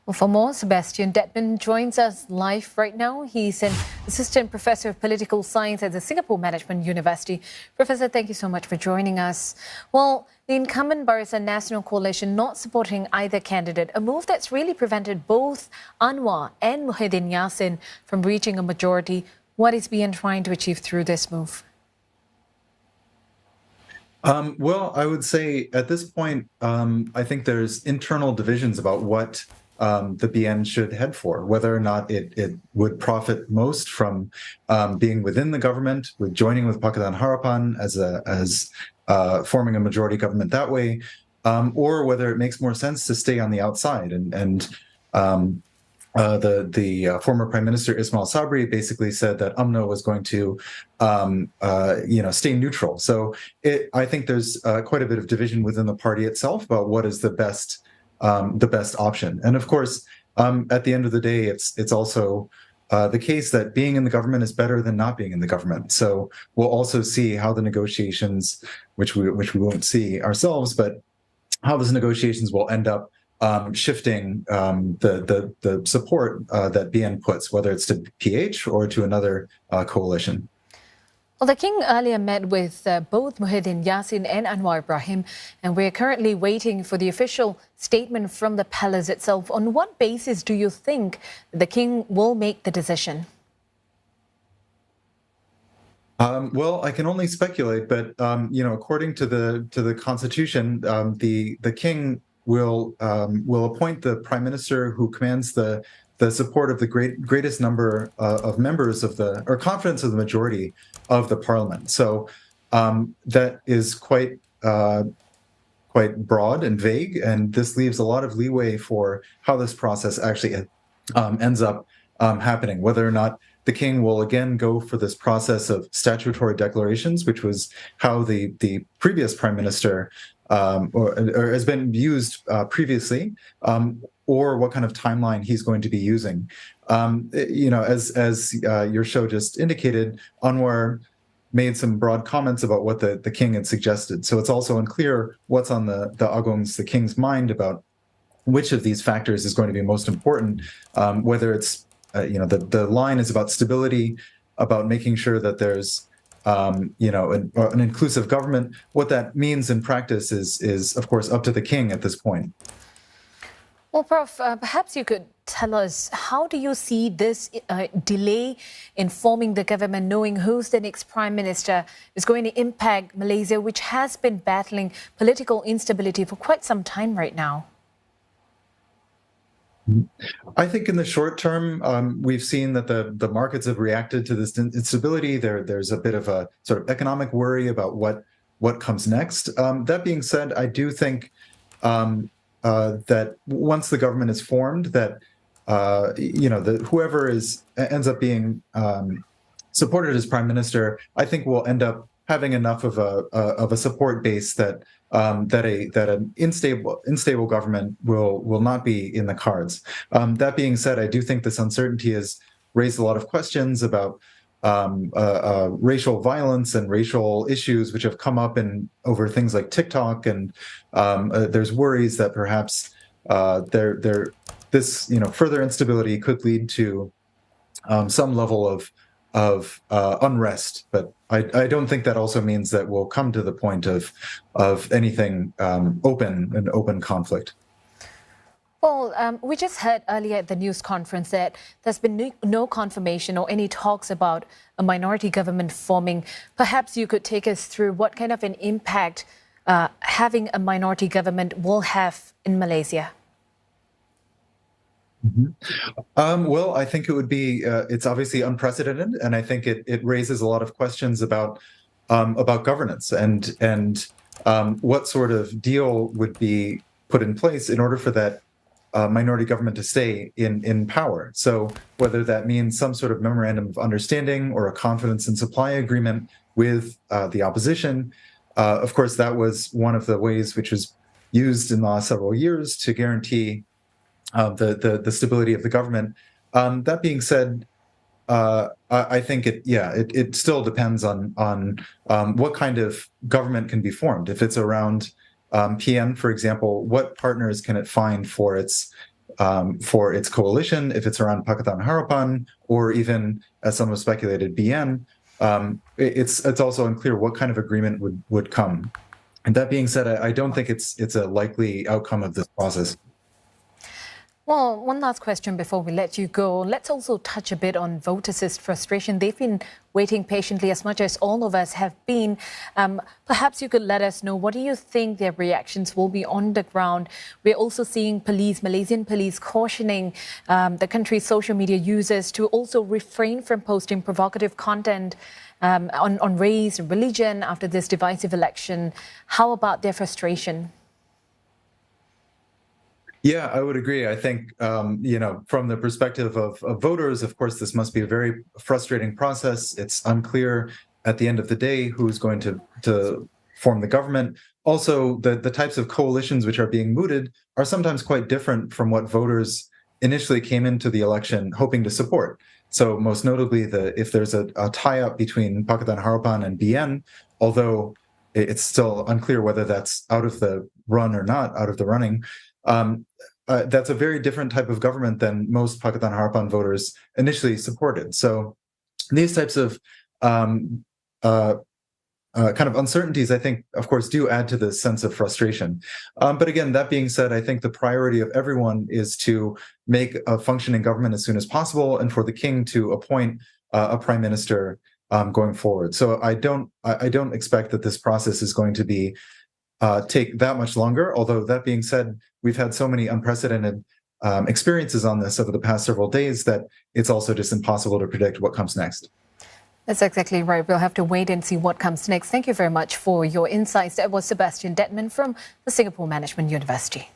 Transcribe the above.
Well, for more, Sebastian Detman joins us live right now. He's an assistant professor of political science at the Singapore Management University. Professor, thank you so much for joining us. Well, the incumbent Barisan National Coalition not supporting either candidate, a move that's really prevented both Anwar and Muhyiddin Yassin from reaching a majority. What is BN trying to achieve through this move? Well, I would say at this point, I think there's internal divisions about what the BN should head for, whether or not it would profit most from being within the government, with joining with Pakatan Harapan as forming a majority government that way, or whether it makes more sense to stay on the outside and the former Prime Minister Ismail Sabri basically said that UMNO was going to, stay neutral. So I think there's quite a bit of division within the party itself about what is the best option. And of course, at the end of the day, it's also the case that being in the government is better than not being in the government. So we'll also see how the negotiations, which we won't see ourselves, but how those negotiations will end up shifting the support that BN puts, whether it's to PH or to another coalition. Well, the King earlier met with both Muhyiddin Yassin and Anwar Ibrahim, and we're currently waiting for the official statement from the palace itself. On what basis do you think the King will make the decision? Well, I can only speculate, but according to the Constitution, the King will appoint the Prime Minister who commands the support of the greatest number of members of or confidence of the majority of the Parliament. So that is quite broad and vague, and this leaves a lot of leeway for how this process actually ends up happening. Whether or not the King will again go for this process of statutory declarations, which was how the previous Prime Minister or has been used previously, or what kind of timeline he's going to be using. As your show just indicated, Anwar made some broad comments about what the King had suggested. So it's also unclear what's on the King's mind about which of these factors is going to be most important, whether it's the line is about stability, about making sure that there's an inclusive government. What that means in practice is of course up to the King at this point. Well, Prof, perhaps you could tell us, how do you see this delay in forming the government, knowing who's the next Prime Minister, is going to impact Malaysia, which has been battling political instability for quite some time right now? I think in the short term, we've seen that the markets have reacted to this instability. There's a bit of a sort of economic worry about what comes next. That being said, I do think that once the government is formed, that whoever ends up being supported as Prime Minister, I think will end up having enough of a support base that an unstable government will not be in the cards. That being said, I do think this uncertainty has raised a lot of questions about racial violence and racial issues, which have come up over things like TikTok, and there's worries that perhaps this further instability could lead to some level of unrest, but I don't think that also means that we'll come to the point of anything open conflict. Well, we just heard earlier at the news conference that there's been no confirmation or any talks about a minority government forming. Perhaps you could take us through what kind of an impact having a minority government will have in Malaysia. Mm-hmm. Well, I think it would be, it's obviously unprecedented, and I think it raises a lot of questions about governance and what sort of deal would be put in place in order for that minority government to stay in power. So whether that means some sort of memorandum of understanding or a confidence and supply agreement with the opposition. Of course, that was one of the ways which was used in the last several years to guarantee the stability of the government. That being said, I think it still depends on what kind of government can be formed. If it's around PN, for example, what partners can it find for its for its coalition, if it's around Pakatan Harapan, or even, as some have speculated, BN. It's also unclear what kind of agreement would come. And that being said, I don't think it's a likely outcome of this process. Well, one last question before we let you go. Let's also touch a bit on voters' frustration. They've been waiting patiently as much as all of us have been. Perhaps you could let us know, what do you think their reactions will be on the ground? We're also seeing Malaysian police cautioning the country's social media users to also refrain from posting provocative content on race and religion after this divisive election. How about their frustration? Yeah, I would agree. I think, from the perspective of voters, of course, this must be a very frustrating process. It's unclear at the end of the day who's going to form the government. Also, the types of coalitions which are being mooted are sometimes quite different from what voters initially came into the election hoping to support. So most notably, if there's a tie-up between Pakatan Harapan and BN, although it's still unclear whether that's out of the run or not, out of the running, that's a very different type of government than most Pakatan Harapan voters initially supported. So these types of kind of uncertainties, I think, of course, do add to this sense of frustration. But again, that being said, I think the priority of everyone is to make a functioning government as soon as possible, and for the king to appoint a prime minister going forward. So I don't expect that this process is going to be take that much longer. Although that being said, we've had so many unprecedented experiences on this over the past several days that it's also just impossible to predict what comes next. That's exactly right. We'll have to wait and see what comes next. Thank you very much for your insights. That was Sebastian Detman from the Singapore Management University.